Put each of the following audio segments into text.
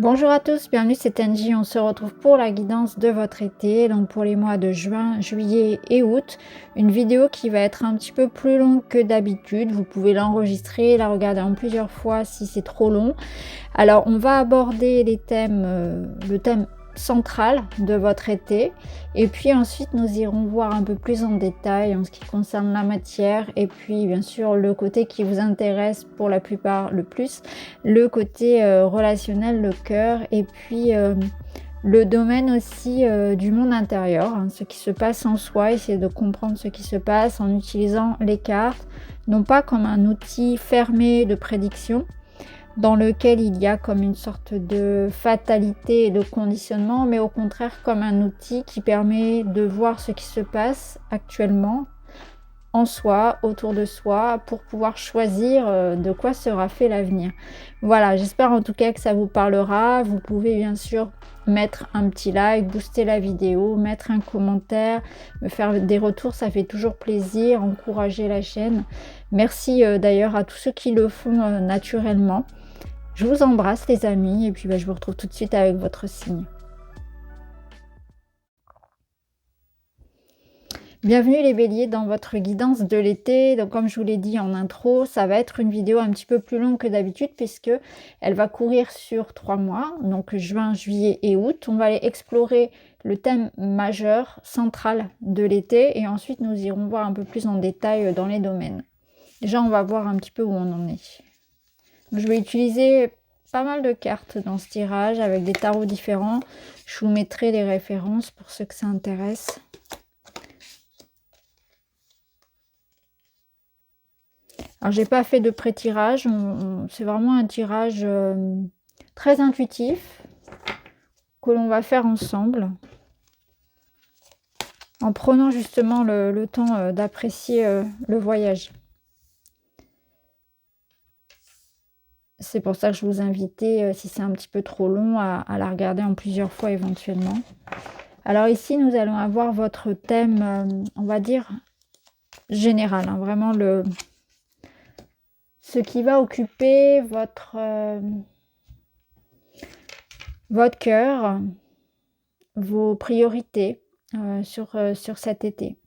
Bonjour à tous, bienvenue, c'est Angie. On se retrouve pour la guidance de votre été, donc pour les mois de juin, juillet et août. Une vidéo qui va être un petit peu plus longue que d'habitude. Vous pouvez l'enregistrer, la regarder en plusieurs fois si c'est trop long. Alors, on va aborder les thèmes, le thème central de votre été, et puis ensuite nous irons voir un peu plus en détail en ce qui concerne la matière, et puis bien sûr le côté qui vous intéresse pour la plupart le plus, le côté relationnel, le cœur, et puis le domaine aussi du monde intérieur, hein, ce qui se passe en soi, essayer de comprendre ce qui se passe en utilisant les cartes, non pas comme un outil fermé de prédiction, dans lequel il y a comme une sorte de fatalité et de conditionnement, mais au contraire comme un outil qui permet de voir ce qui se passe actuellement en soi, autour de soi, pour pouvoir choisir de quoi sera fait l'avenir. Voilà, j'espère en tout cas que ça vous parlera. Vous pouvez bien sûr mettre un petit like, booster la vidéo, mettre un commentaire, me faire des retours, ça fait toujours plaisir, encourager la chaîne. Merci d'ailleurs à tous ceux qui le font naturellement. Je vous embrasse les amis, et puis je vous retrouve tout de suite avec votre signe. Bienvenue les béliers dans votre guidance de l'été. Donc comme je vous l'ai dit en intro, ça va être une vidéo un petit peu plus longue que d'habitude puisque elle va courir sur 3 mois, donc juin, juillet et août. On va aller explorer le thème majeur, central de l'été, et ensuite nous irons voir un peu plus en détail dans les domaines. Déjà on va voir un petit peu où on en est. Je vais utiliser pas mal de cartes dans ce tirage avec des tarots différents. Je vous mettrai les références pour ceux que ça intéresse. Alors j'ai pas fait de pré-tirage, c'est vraiment un tirage très intuitif que l'on va faire ensemble en prenant justement le temps d'apprécier le voyage. C'est pour ça que je vous invitais, si c'est un petit peu trop long, à la regarder en plusieurs fois éventuellement. Alors ici, nous allons avoir votre thème, on va dire, général, hein, vraiment ce qui va occuper votre cœur, vos priorités sur cet été.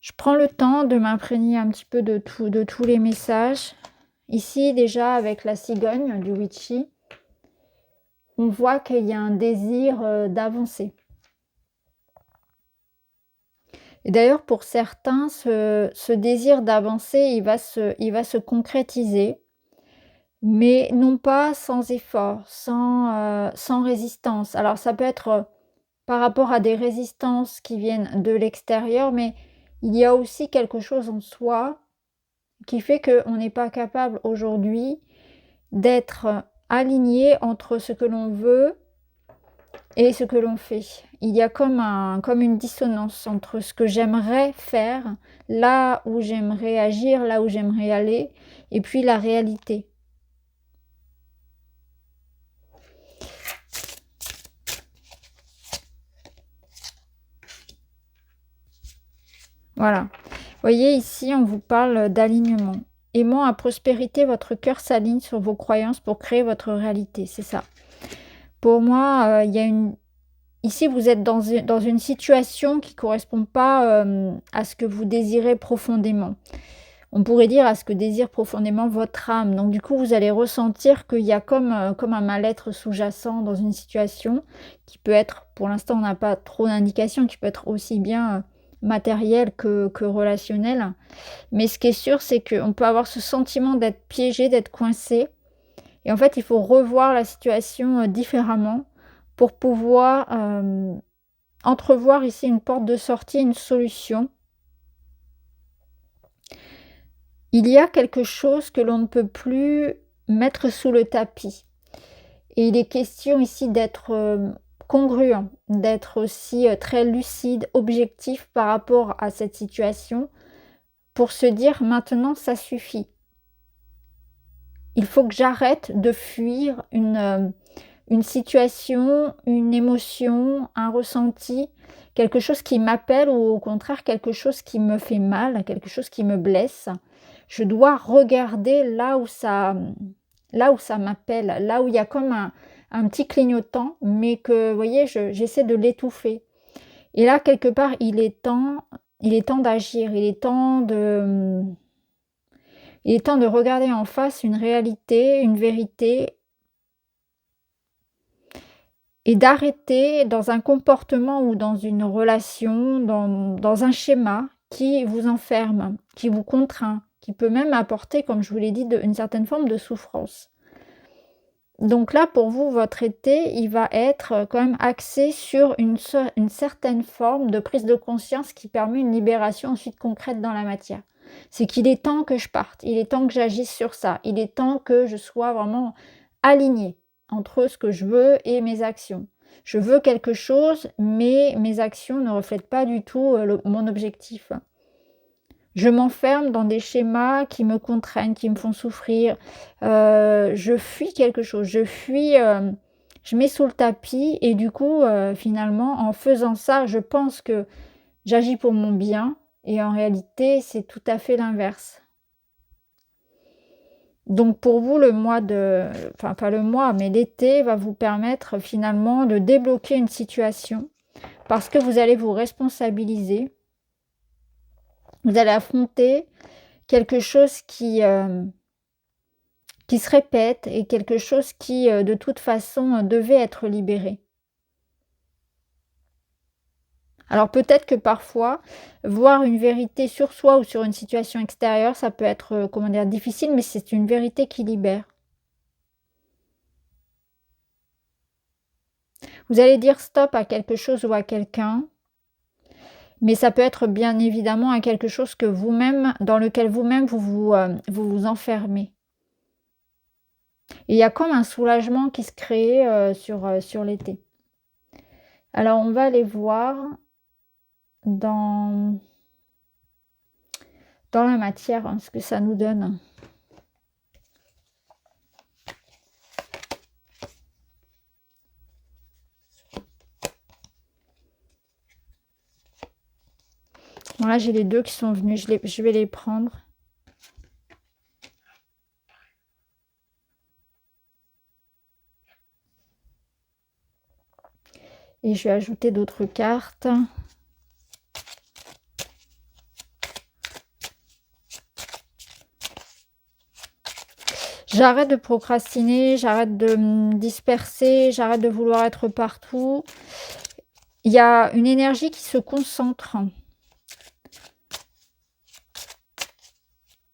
Je prends le temps de m'imprégner un petit peu de tous les messages. Ici, déjà, avec la cigogne du Witchy, on voit qu'il y a un désir d'avancer. Et d'ailleurs, pour certains, ce désir d'avancer, il va se concrétiser, mais non pas sans effort, sans résistance. Alors, ça peut être par rapport à des résistances qui viennent de l'extérieur, mais il y a aussi quelque chose en soi qui fait qu'on n'est pas capable aujourd'hui d'être aligné entre ce que l'on veut et ce que l'on fait. Il y a comme une dissonance entre ce que j'aimerais faire, là où j'aimerais agir, là où j'aimerais aller, et puis la réalité. Voilà. Vous voyez, ici, on vous parle d'alignement. Aimant à prospérité, votre cœur s'aligne sur vos croyances pour créer votre réalité. C'est ça. Pour moi, il y a ici, vous êtes dans une situation qui ne correspond pas à ce que vous désirez profondément. On pourrait dire à ce que désire profondément votre âme. Donc du coup, vous allez ressentir qu'il y a comme un mal-être sous-jacent dans une situation qui peut être, pour l'instant, on n'a pas trop d'indications, qui peut être aussi bien matériel que relationnel. Mais ce qui est sûr, c'est qu'on peut avoir ce sentiment d'être piégé, d'être coincé. Et en fait, il faut revoir la situation différemment pour pouvoir entrevoir ici une porte de sortie, une solution. Il y a quelque chose que l'on ne peut plus mettre sous le tapis. Et il est question ici d'être congruent, d'être aussi très lucide, objectif par rapport à cette situation, pour se dire maintenant ça suffit. Il faut que j'arrête de fuir une situation, une émotion, un ressenti, quelque chose qui m'appelle ou au contraire quelque chose qui me fait mal, quelque chose qui me blesse. Je dois regarder là là où ça m'appelle, là où il y a comme un petit clignotant, mais que, vous voyez, j'essaie de l'étouffer. Et là, quelque part, il est temps d'agir, il est temps de regarder en face une réalité, une vérité et d'arrêter dans un comportement ou dans une relation, dans un schéma qui vous enferme, qui vous contraint, qui peut même apporter, comme je vous l'ai dit, une certaine forme de souffrance. Donc là, pour vous, votre été, il va être quand même axé sur une certaine forme de prise de conscience qui permet une libération ensuite concrète dans la matière. C'est qu'il est temps que je parte, il est temps que j'agisse sur ça, il est temps que je sois vraiment alignée entre ce que je veux et mes actions. Je veux quelque chose, mais mes actions ne reflètent pas du tout mon objectif. Je m'enferme dans des schémas qui me contraignent, qui me font souffrir. Je fuis quelque chose, je mets sous le tapis et du coup, finalement, en faisant ça, je pense que j'agis pour mon bien et en réalité, c'est tout à fait l'inverse. Donc pour vous, le mois de enfin pas le mois, mais l'été va vous permettre finalement de débloquer une situation parce que vous allez vous responsabiliser. Vous allez affronter quelque chose qui se répète et quelque chose qui, de toute façon, devait être libéré. Alors peut-être que parfois, voir une vérité sur soi ou sur une situation extérieure, ça peut être, comment dire? Difficile, mais c'est une vérité qui libère. Vous allez dire stop à quelque chose ou à quelqu'un, mais ça peut être bien évidemment à quelque chose que vous-même dans lequel vous-même vous enfermez. Et il y a comme un soulagement qui se crée, sur l'été. Alors on va aller voir dans la matière, ce que ça nous donne. Voilà, j'ai les 2 qui sont venus, je vais les prendre. Et je vais ajouter d'autres cartes. J'arrête de procrastiner, j'arrête de me disperser, j'arrête de vouloir être partout. Il y a une énergie qui se concentre.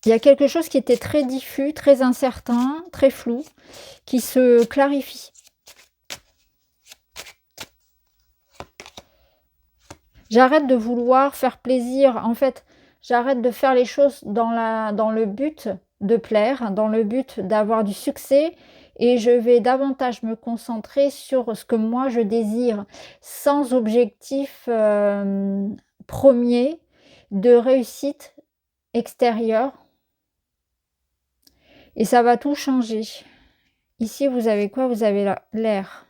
Il y a quelque chose qui était très diffus, très incertain, très flou, qui se clarifie. J'arrête de vouloir faire plaisir. En fait, j'arrête de faire les choses dans le but de plaire, dans le but d'avoir du succès et je vais davantage me concentrer sur ce que moi je désire, sans objectif, premier de réussite extérieure et ça va tout changer. Ici, vous avez quoi? Vous avez l'air.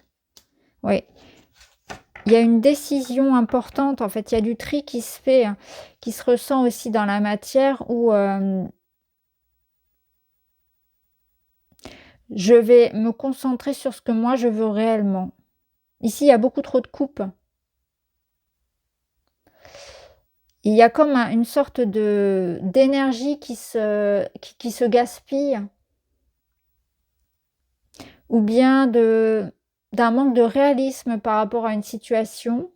Oui. Il y a une décision importante, en fait, il y a du tri qui se fait, hein, qui se ressent aussi dans la matière où je vais me concentrer sur ce que moi je veux réellement. Ici, il y a beaucoup trop de coupes. Il y a comme une sorte d'énergie qui se gaspille ou bien d'un manque de réalisme par rapport à une situation.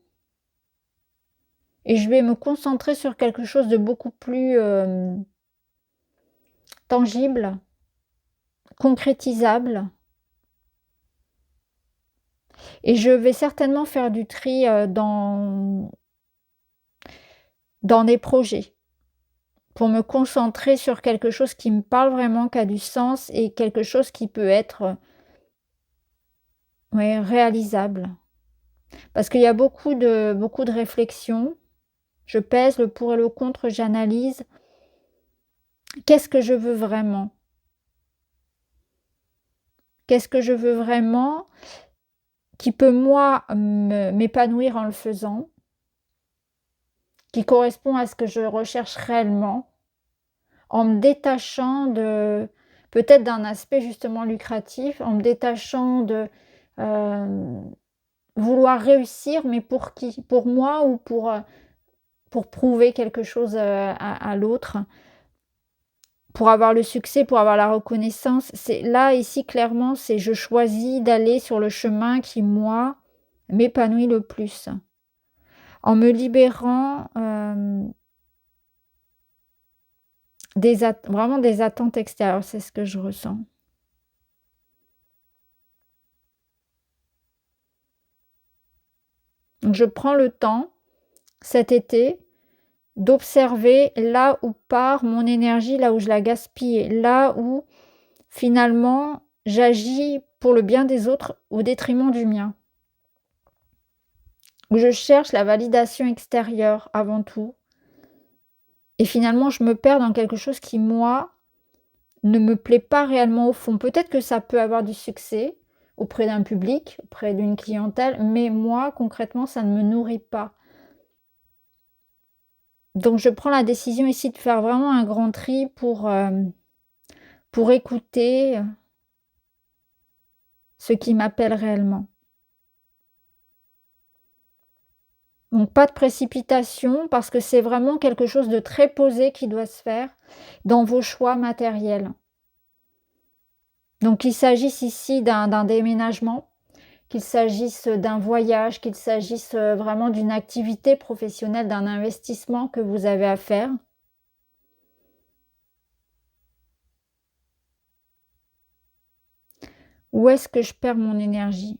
Et je vais me concentrer sur quelque chose de beaucoup plus tangible, concrétisable. Et je vais certainement faire du tri dans des projets pour me concentrer sur quelque chose qui me parle vraiment, qui a du sens et quelque chose qui peut être ouais, réalisable. Parce qu'il y a beaucoup de réflexions. Je pèse le pour et le contre, j'analyse. Qu'est-ce que je veux vraiment? Qu'est-ce que je veux vraiment qui peut, moi, m'épanouir en le faisant? Qui correspond à ce que je recherche réellement? En me détachant de... peut-être d'un aspect justement lucratif, en me détachant de vouloir réussir, mais pour qui? Pour moi ou pour prouver quelque chose à l'autre? Pour avoir le succès, pour avoir la reconnaissance? C'est là, ici, clairement, c'est je choisis d'aller sur le chemin qui, moi, m'épanouit le plus. En me libérant, vraiment des attentes extérieures, c'est ce que je ressens. Donc je prends le temps, cet été, d'observer là où part mon énergie, là où je la gaspille, là où finalement j'agis pour le bien des autres au détriment du mien. Où je cherche la validation extérieure avant tout et finalement je me perds dans quelque chose qui, moi, ne me plaît pas réellement au fond. Peut-être que ça peut avoir du succès auprès d'un public, auprès d'une clientèle, mais moi, concrètement, ça ne me nourrit pas. Donc je prends la décision ici de faire vraiment un grand tri pour écouter ce qui m'appelle réellement. Donc pas de précipitation parce que c'est vraiment quelque chose de très posé qui doit se faire dans vos choix matériels. Donc qu'il s'agisse ici d'un déménagement, qu'il s'agisse d'un voyage, qu'il s'agisse vraiment d'une activité professionnelle, d'un investissement que vous avez à faire. Où est-ce que je perds mon énergie?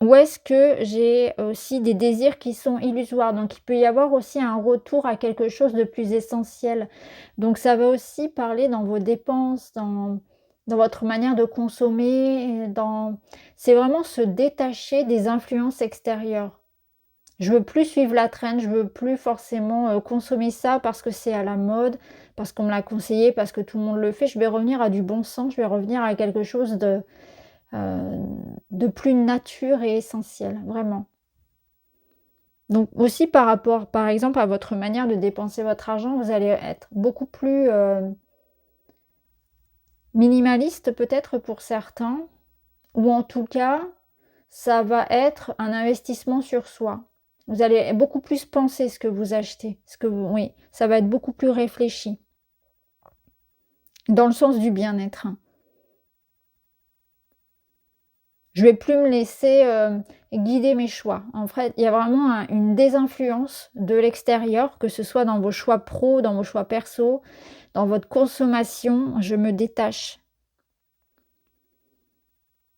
Où est-ce que j'ai aussi des désirs qui sont illusoires? Donc il peut y avoir aussi un retour à quelque chose de plus essentiel. Donc ça va aussi parler dans vos dépenses, dans votre manière de consommer, c'est vraiment se détacher des influences extérieures. Je veux plus suivre la trend, je veux plus forcément, consommer ça parce que c'est à la mode, parce qu'on me l'a conseillé, parce que tout le monde le fait. Je vais revenir à du bon sens, je vais revenir à quelque chose heu, de plus nature et essentiel, vraiment. Donc aussi par rapport, par exemple, à votre manière de dépenser votre argent, vous allez être beaucoup plus, minimaliste peut-être pour certains, ou en tout cas, ça va être un investissement sur soi. Vous allez beaucoup plus penser ce que vous achetez, oui, ça va être beaucoup plus réfléchi, dans le sens du bien-être. Je vais plus me laisser, guider mes choix. En fait, il y a vraiment une désinfluence de l'extérieur, que ce soit dans vos choix pro, dans vos choix perso, dans votre consommation, je me détache.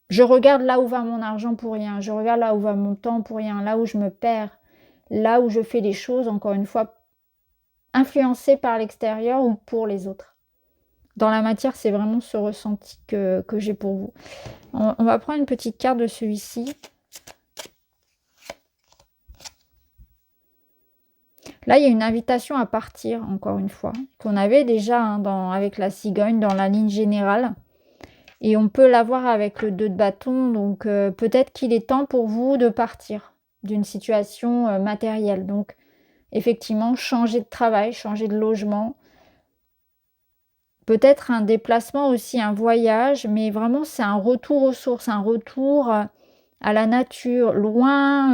Je regarde là où va mon argent pour rien, je regarde là où va mon temps pour rien, là où je me perds, là où je fais les choses, encore une fois, influencées par l'extérieur ou pour les autres. Dans la matière, c'est vraiment ce ressenti que j'ai pour vous. On va prendre une petite carte de celui-ci. Là, il y a une invitation à partir, encore une fois, qu'on avait déjà avec la cigogne dans la ligne générale. Et on peut l'avoir avec le 2 de bâton. Donc, peut-être qu'il est temps pour vous de partir d'une situation matérielle. Donc, effectivement, changer de travail, changer de logement. Peut-être un déplacement aussi, un voyage, mais vraiment, c'est un retour aux sources, un retour à la nature, loin,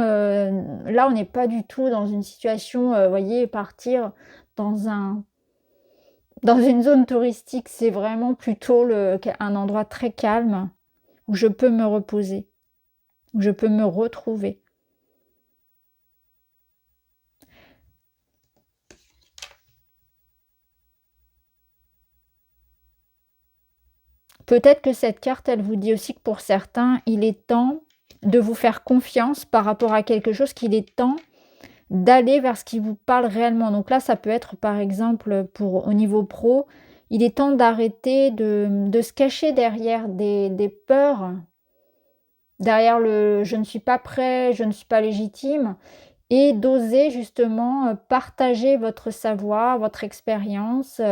là, on n'est pas du tout dans une situation, voyez, partir dans dans une zone touristique, c'est vraiment plutôt un endroit très calme où je peux me reposer, où je peux me retrouver. Peut-être que cette carte, elle vous dit aussi que pour certains, il est temps de vous faire confiance par rapport à quelque chose, qu'il est temps d'aller vers ce qui vous parle réellement. Donc là, ça peut être par exemple au niveau pro, il est temps d'arrêter de se cacher derrière des peurs, derrière le «je ne suis pas prêt, je ne suis pas légitime» et d'oser justement, partager votre savoir, votre expérience,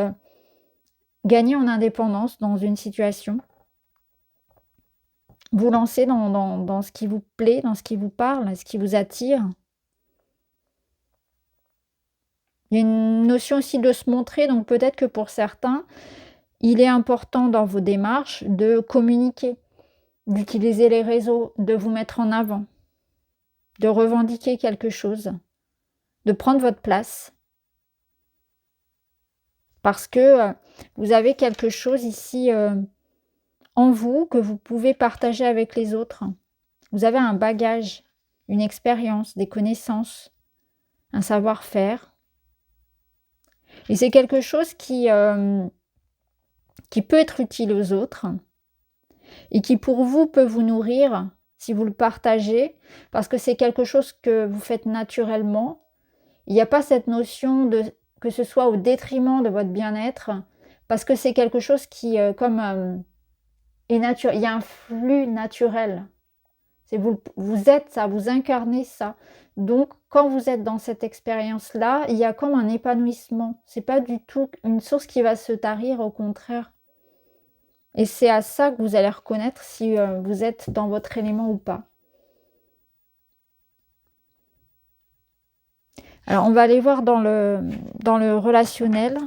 gagner en indépendance dans une situation. Vous lancer dans ce qui vous plaît, dans ce qui vous parle, ce qui vous attire. Il y a une notion aussi de se montrer, donc peut-être que pour certains, il est important dans vos démarches de communiquer, d'utiliser les réseaux, de vous mettre en avant, de revendiquer quelque chose, de prendre votre place. Parce que vous avez quelque chose ici en vous que vous pouvez partager avec les autres. Vous avez un bagage, une expérience, des connaissances, un savoir-faire. Et c'est quelque chose qui peut être utile aux autres et qui pour vous peut vous nourrir si vous le partagez, parce que c'est quelque chose que vous faites naturellement. Il n'y a pas cette notion de que ce soit au détriment de votre bien-être, parce que c'est quelque chose qui est naturel. Il y a un flux naturel. Vous êtes ça, vous incarnez ça. Donc, quand vous êtes dans cette expérience-là, il y a comme un épanouissement. C'est pas du tout une source qui va se tarir, au contraire. Et c'est à ça que vous allez reconnaître si vous êtes dans votre élément ou pas. Alors, on va aller voir dans le relationnel.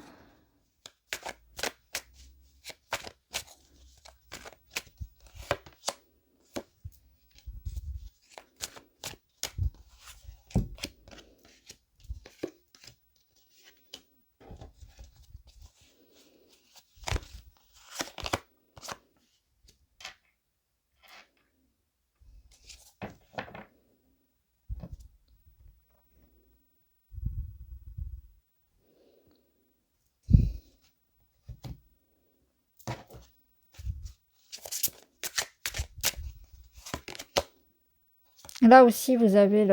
Là aussi, vous avez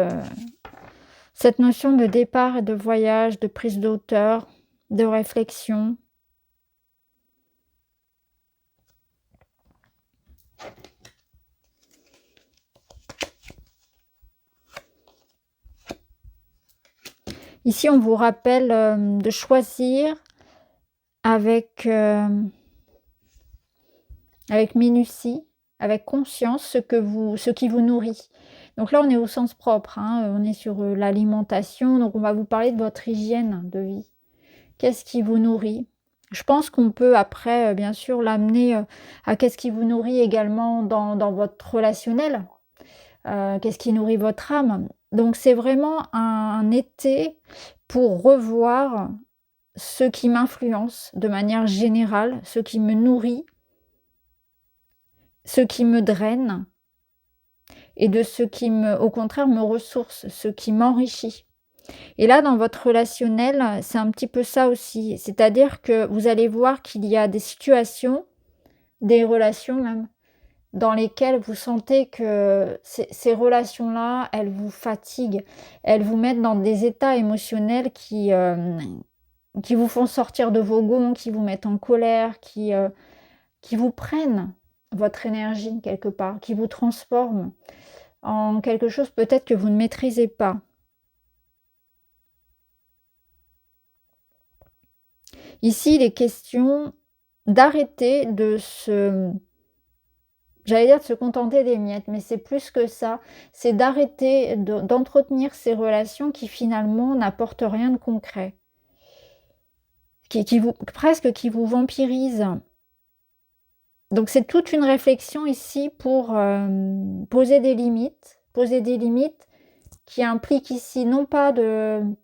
cette notion de départ et de voyage, de prise de hauteur, de réflexion. Ici, on vous rappelle de choisir avec minutie, avec conscience ce qui vous nourrit. Donc là, on est au sens propre, hein, on est sur l'alimentation, donc on va vous parler de votre hygiène de vie. Qu'est-ce qui vous nourrit? Je pense qu'on peut après, bien sûr, l'amener à qu'est-ce qui vous nourrit également dans votre relationnel. Qu'est-ce qui nourrit votre âme? Donc c'est vraiment un été pour revoir ce qui m'influence de manière générale, ce qui me nourrit, ce qui me draine et de ce qui au contraire me ressource, ce qui m'enrichit. Et là, dans votre relationnel, c'est un petit peu ça aussi. C'est-à-dire que vous allez voir qu'il y a des situations, des relations même, dans lesquelles vous sentez que ces relations-là, elles vous fatiguent, elles vous mettent dans des états émotionnels qui vous font sortir de vos gonds, qui vous mettent en colère, qui vous prennent votre énergie quelque part, qui vous transforment en quelque chose peut-être que vous ne maîtrisez pas. Ici, il est question d'arrêter j'allais dire de se contenter des miettes, mais c'est plus que ça. C'est d'arrêter d'entretenir ces relations qui finalement n'apportent rien de concret. Presque qui vous vampirisent. Donc c'est toute une réflexion ici pour poser des limites qui impliquent ici non pas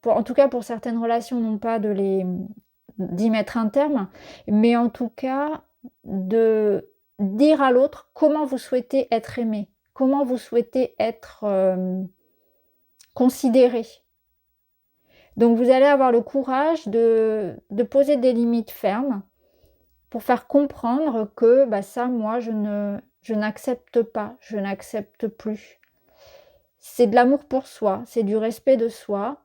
en tout cas pour certaines relations, non pas d'y mettre un terme, mais en tout cas de dire à l'autre comment vous souhaitez être aimé, comment vous souhaitez être considéré. Donc vous allez avoir le courage de poser des limites fermes pour faire comprendre que ça, moi, je n'accepte pas, je n'accepte plus. C'est de l'amour pour soi, c'est du respect de soi.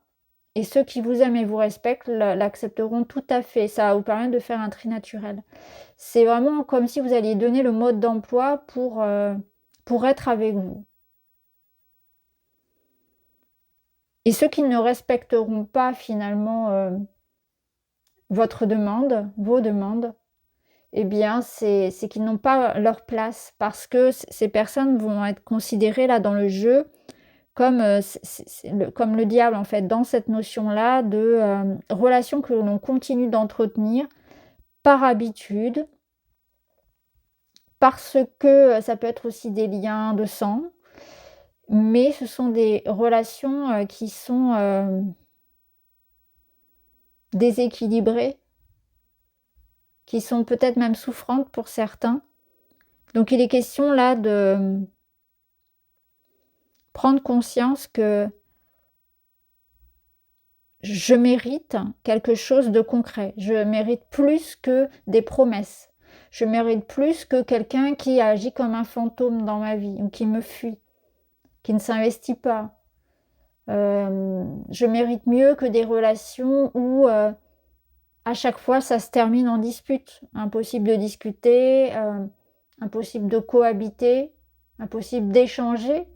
Et ceux qui vous aiment et vous respectent l'accepteront tout à fait. Ça va vous permettre de faire un tri naturel. C'est vraiment comme si vous alliez donner le mode d'emploi pour être avec vous. Et ceux qui ne respecteront pas finalement votre demande, vos demandes, eh bien, c'est qu'ils n'ont pas leur place parce que ces personnes vont être considérées là dans le jeu comme le diable en fait, dans cette notion-là de relation que l'on continue d'entretenir par habitude, parce que ça peut être aussi des liens de sang, mais ce sont des relations, qui sont, déséquilibrées, qui sont peut-être même souffrantes pour certains. Donc il est question là de prendre conscience que je mérite quelque chose de concret. Je mérite plus que des promesses. Je mérite plus que quelqu'un qui agit comme un fantôme dans ma vie ou qui me fuit, qui ne s'investit pas. Je mérite mieux que des relations où à chaque fois ça se termine en dispute. Impossible de discuter, impossible de cohabiter, impossible d'échanger,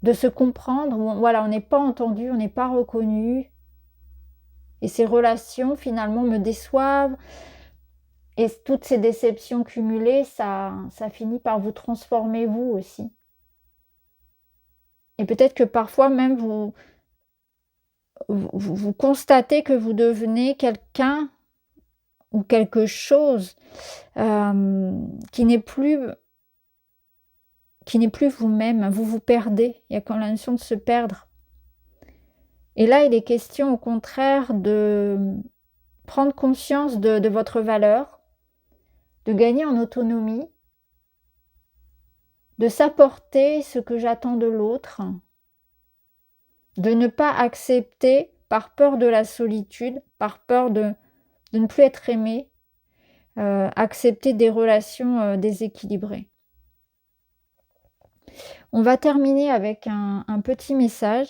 de se comprendre. Voilà, on n'est pas entendu, on n'est pas reconnu. Et ces relations finalement me déçoivent. Et toutes ces déceptions cumulées, ça finit par vous transformer vous aussi. Et peut-être que parfois même vous constatez que vous devenez quelqu'un ou quelque chose qui n'est plus vous-même. Vous vous perdez. Il y a quand la notion de se perdre. Et là, il est question au contraire de prendre conscience de votre valeur, de gagner en autonomie, de s'apporter ce que j'attends de l'autre, de ne pas accepter par peur de la solitude, par peur de ne plus être aimé, accepter des relations déséquilibrées. On va terminer avec un petit message.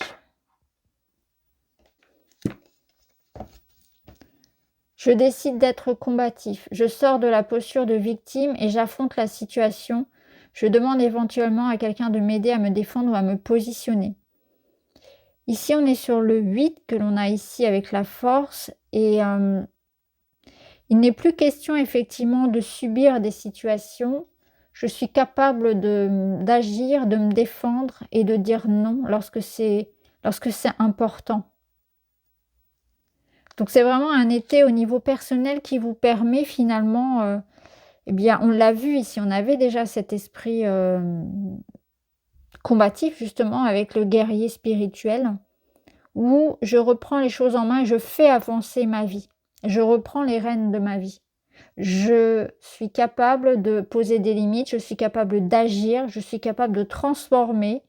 Je décide d'être combatif. Je sors de la posture de victime et j'affronte la situation. Je demande éventuellement à quelqu'un de m'aider à me défendre ou à me positionner. Ici, on est sur le 8 que l'on a ici avec la force et il n'est plus question effectivement de subir des situations. Je suis capable d'agir, de me défendre et de dire non lorsque c'est important. Donc c'est vraiment un été au niveau personnel qui vous permet finalement, eh bien on l'a vu ici, on avait déjà cet esprit combatif justement avec le guerrier spirituel, où je reprends les choses en main et je fais avancer ma vie. Je reprends les rênes de ma vie. Je suis capable de poser des limites, je suis capable d'agir, je suis capable de transformer,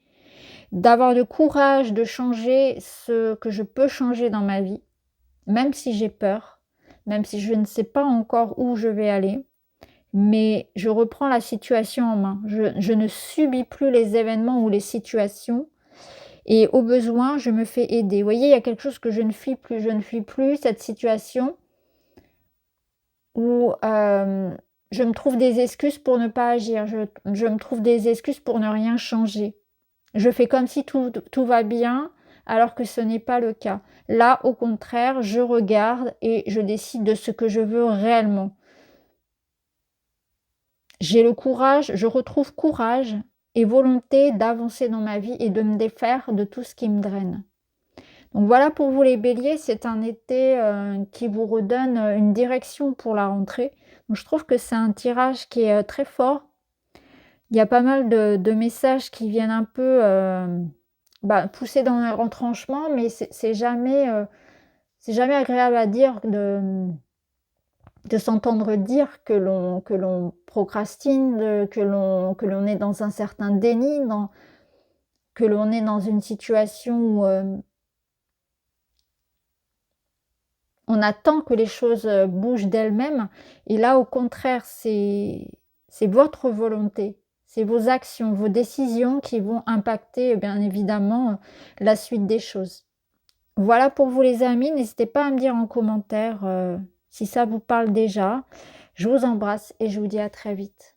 d'avoir le courage de changer ce que je peux changer dans ma vie. Même si j'ai peur, même si je ne sais pas encore où je vais aller, mais je reprends la situation en main. Je ne subis plus les événements ou les situations et au besoin, je me fais aider. Vous voyez, il y a quelque chose que je ne fuis plus. Je ne fuis plus cette situation où je me trouve des excuses pour ne pas agir. Je me trouve des excuses pour ne rien changer. Je fais comme si tout va bien, alors que ce n'est pas le cas. Là, au contraire, je regarde et je décide de ce que je veux réellement. J'ai le courage, je retrouve courage et volonté d'avancer dans ma vie et de me défaire de tout ce qui me draine. Donc voilà pour vous les béliers, c'est un été qui vous redonne une direction pour la rentrée. Donc je trouve que c'est un tirage qui est très fort. Il y a pas mal de messages qui viennent un peu pousser dans un retranchement, mais c'est jamais agréable à dire de s'entendre dire que l'on procrastine, que l'on est dans un certain déni, que l'on est dans une situation où on attend que les choses bougent d'elles-mêmes. Et là, au contraire, c'est votre volonté, c'est vos actions, vos décisions qui vont impacter, bien évidemment, la suite des choses. Voilà pour vous les amis. N'hésitez pas à me dire en commentaire si ça vous parle déjà. Je vous embrasse et je vous dis à très vite.